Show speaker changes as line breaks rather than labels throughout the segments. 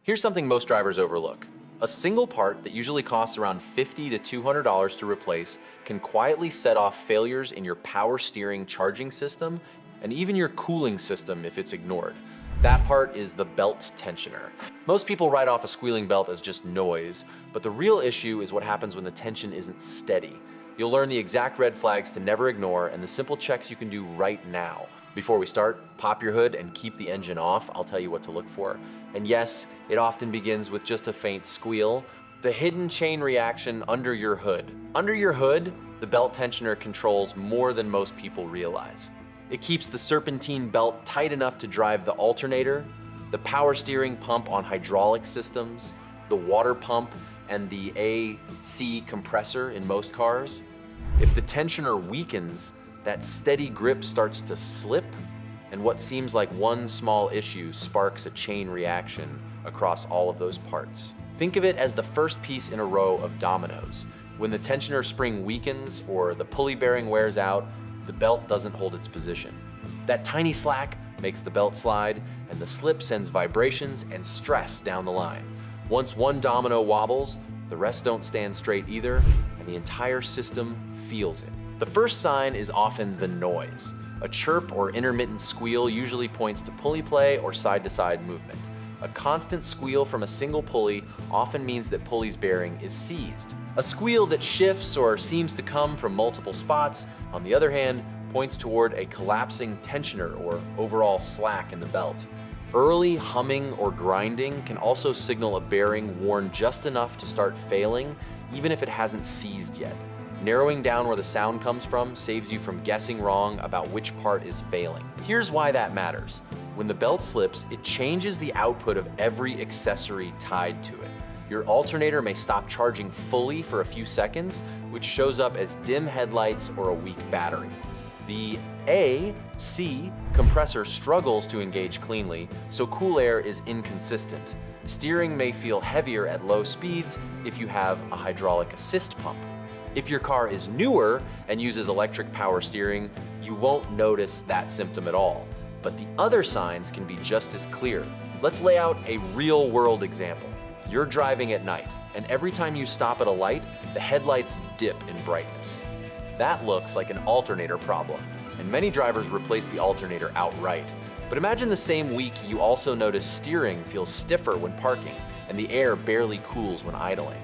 Here's something most drivers overlook. A single part that usually costs around $50 to $200 to replace can quietly set off failures in your power steering charging system and even your cooling system if it's ignored. That part is the belt tensioner. Most people write off a squealing belt as just noise, but the real issue is what happens when the tension isn't steady. You'll learn the exact red flags to never ignore and the simple checks you can do right now. Before we start, pop your hood and keep the engine off. I'll tell you what to look for. And yes, it often begins with just a faint squeal. The hidden chain reaction under your hood. Under your hood, the belt tensioner controls more than most people realize. It keeps the serpentine belt tight enough to drive the alternator, the power steering pump on hydraulic systems, the water pump, and the AC compressor in most cars. If the tensioner weakens, that steady grip starts to slip, and what seems like one small issue sparks a chain reaction across all of those parts. Think of it as the first piece in a row of dominoes. When the tensioner spring weakens or the pulley bearing wears out, the belt doesn't hold its position. That tiny slack makes the belt slide, and the slip sends vibrations and stress down the line. Once one domino wobbles, the rest don't stand straight either, and the entire system feels it. The first sign is often the noise. A chirp or intermittent squeal usually points to pulley play or side-to-side movement. A constant squeal from a single pulley often means that pulley's bearing is seized. A squeal that shifts or seems to come from multiple spots, on the other hand, points toward a collapsing tensioner or overall slack in the belt. Early humming or grinding can also signal a bearing worn just enough to start failing, even if it hasn't seized yet. Narrowing down where the sound comes from saves you from guessing wrong about which part is failing. Here's why that matters. When the belt slips, it changes the output of every accessory tied to it. Your alternator may stop charging fully for a few seconds, which shows up as dim headlights or a weak battery. The AC compressor struggles to engage cleanly, so cool air is inconsistent. Steering may feel heavier at low speeds if you have a hydraulic assist pump. If your car is newer and uses electric power steering, you won't notice that symptom at all. But the other signs can be just as clear. Let's lay out a real-world example. You're driving at night, and every time you stop at a light, the headlights dip in brightness. That looks like an alternator problem, and many drivers replace the alternator outright. But imagine the same week you also notice steering feels stiffer when parking, and the air barely cools when idling.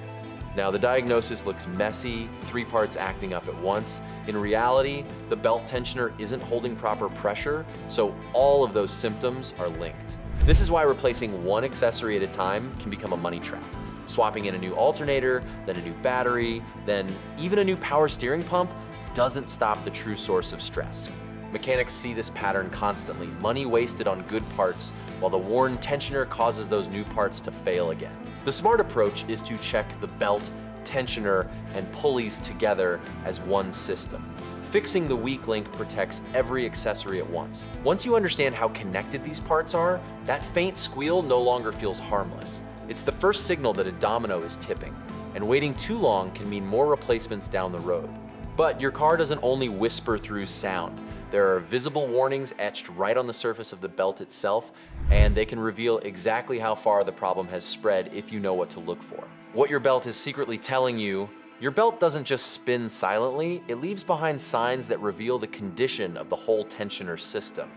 Now, the diagnosis looks messy, 3 parts acting up at once. In reality, the belt tensioner isn't holding proper pressure, so all of those symptoms are linked. This is why replacing one accessory at a time can become a money trap. Swapping in a new alternator, then a new battery, then even a new power steering pump doesn't stop the true source of stress. Mechanics see this pattern constantly, money wasted on good parts, while the worn tensioner causes those new parts to fail again. The smart approach is to check the belt, tensioner, and pulleys together as one system. Fixing the weak link protects every accessory at once. Once you understand how connected these parts are, that faint squeal no longer feels harmless. It's the first signal that a domino is tipping, and waiting too long can mean more replacements down the road. But your car doesn't only whisper through sound. There are visible warnings etched right on the surface of the belt itself, and they can reveal exactly how far the problem has spread if you know what to look for. What your belt is secretly telling you, your belt doesn't just spin silently, it leaves behind signs that reveal the condition of the whole tensioner system.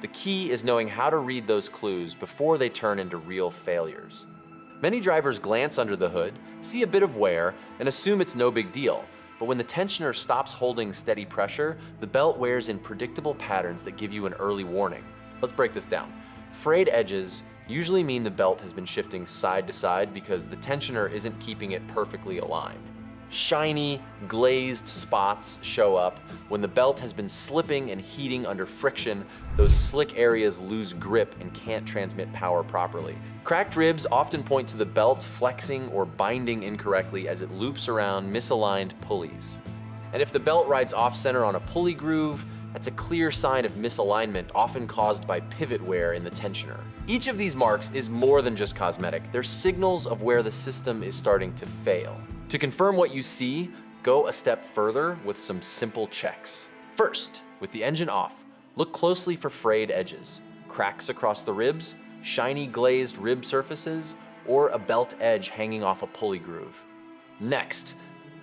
The key is knowing how to read those clues before they turn into real failures. Many drivers glance under the hood, see a bit of wear, and assume it's no big deal. But when the tensioner stops holding steady pressure, the belt wears in predictable patterns that give you an early warning. Let's break this down. Frayed edges usually mean the belt has been shifting side to side because the tensioner isn't keeping it perfectly aligned. Shiny, glazed spots show up when the belt has been slipping and heating under friction. Those slick areas lose grip and can't transmit power properly. Cracked ribs often point to the belt flexing or binding incorrectly as it loops around misaligned pulleys. And if the belt rides off-center on a pulley groove, that's a clear sign of misalignment, often caused by pivot wear in the tensioner. Each of these marks is more than just cosmetic. They're signals of where the system is starting to fail. To confirm what you see, go a step further with some simple checks. First, with the engine off, look closely for frayed edges, cracks across the ribs, shiny glazed rib surfaces, or a belt edge hanging off a pulley groove. Next,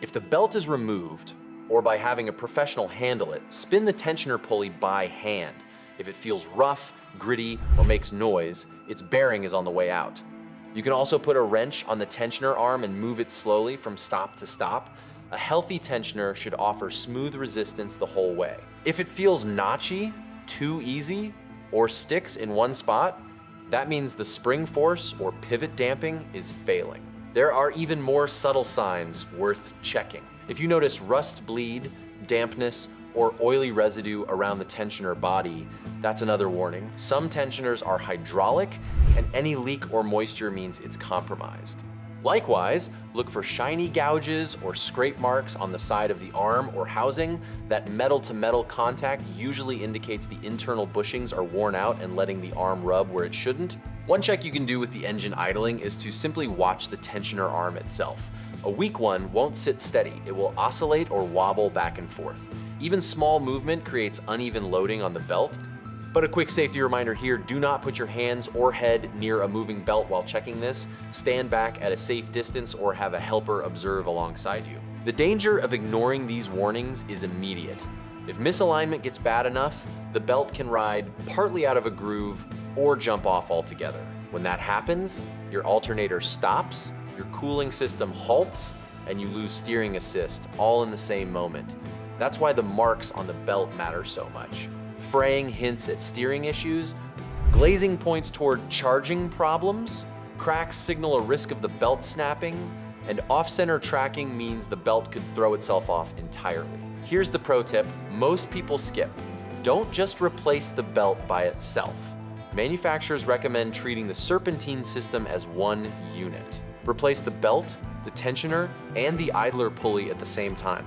if the belt is removed, or by having a professional handle it, spin the tensioner pulley by hand. If it feels rough, gritty, or makes noise, its bearing is on the way out. You can also put a wrench on the tensioner arm and move it slowly from stop to stop. A healthy tensioner should offer smooth resistance the whole way. If it feels notchy, too easy, or sticks in one spot, that means the spring force or pivot damping is failing. There are even more subtle signs worth checking. If you notice rust bleed, dampness, or oily residue around the tensioner body, that's another warning. Some tensioners are hydraulic, and any leak or moisture means it's compromised. Likewise, look for shiny gouges or scrape marks on the side of the arm or housing. That metal-to-metal contact usually indicates the internal bushings are worn out and letting the arm rub where it shouldn't. One check you can do with the engine idling is to simply watch the tensioner arm itself. A weak one won't sit steady. It will oscillate or wobble back and forth. Even small movement creates uneven loading on the belt. But a quick safety reminder here, do not put your hands or head near a moving belt while checking this. Stand back at a safe distance or have a helper observe alongside you. The danger of ignoring these warnings is immediate. If misalignment gets bad enough, the belt can ride partly out of a groove or jump off altogether. When that happens, your alternator stops, your cooling system halts, and you lose steering assist all in the same moment. That's why the marks on the belt matter so much. Fraying hints at steering issues, glazing points toward charging problems, cracks signal a risk of the belt snapping, and off-center tracking means the belt could throw itself off entirely. Here's the pro tip most people skip. Don't just replace the belt by itself. Manufacturers recommend treating the serpentine system as one unit. Replace the belt, the tensioner, and the idler pulley at the same time.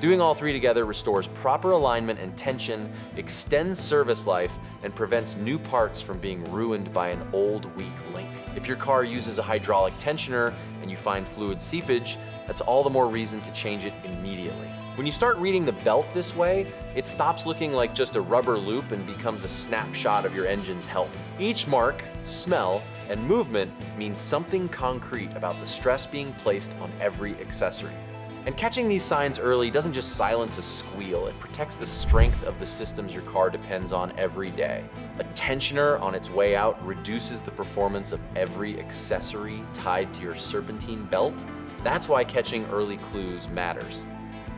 Doing all three together restores proper alignment and tension, extends service life, and prevents new parts from being ruined by an old, weak link. If your car uses a hydraulic tensioner and you find fluid seepage, that's all the more reason to change it immediately. When you start reading the belt this way, it stops looking like just a rubber loop and becomes a snapshot of your engine's health. Each mark, smell, and movement means something concrete about the stress being placed on every accessory. And catching these signs early doesn't just silence a squeal, it protects the strength of the systems your car depends on every day. A tensioner on its way out reduces the performance of every accessory tied to your serpentine belt. That's why catching early clues matters.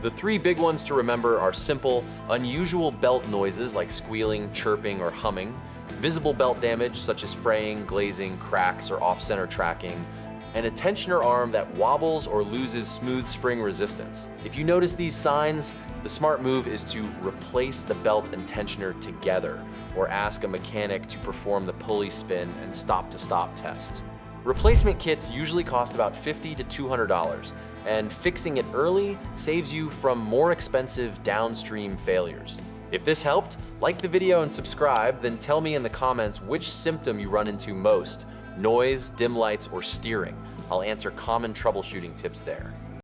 The three big ones to remember are simple, unusual belt noises like squealing, chirping, or humming, visible belt damage such as fraying, glazing, cracks, or off-center tracking, and a tensioner arm that wobbles or loses smooth spring resistance. If you notice these signs, the smart move is to replace the belt and tensioner together, or ask a mechanic to perform the pulley spin and stop-to-stop tests. Replacement kits usually cost about $50 to $200, and fixing it early saves you from more expensive downstream failures. If this helped, like the video and subscribe, then tell me in the comments which symptom you run into most: noise, dim lights, or steering. I'll answer common troubleshooting tips there.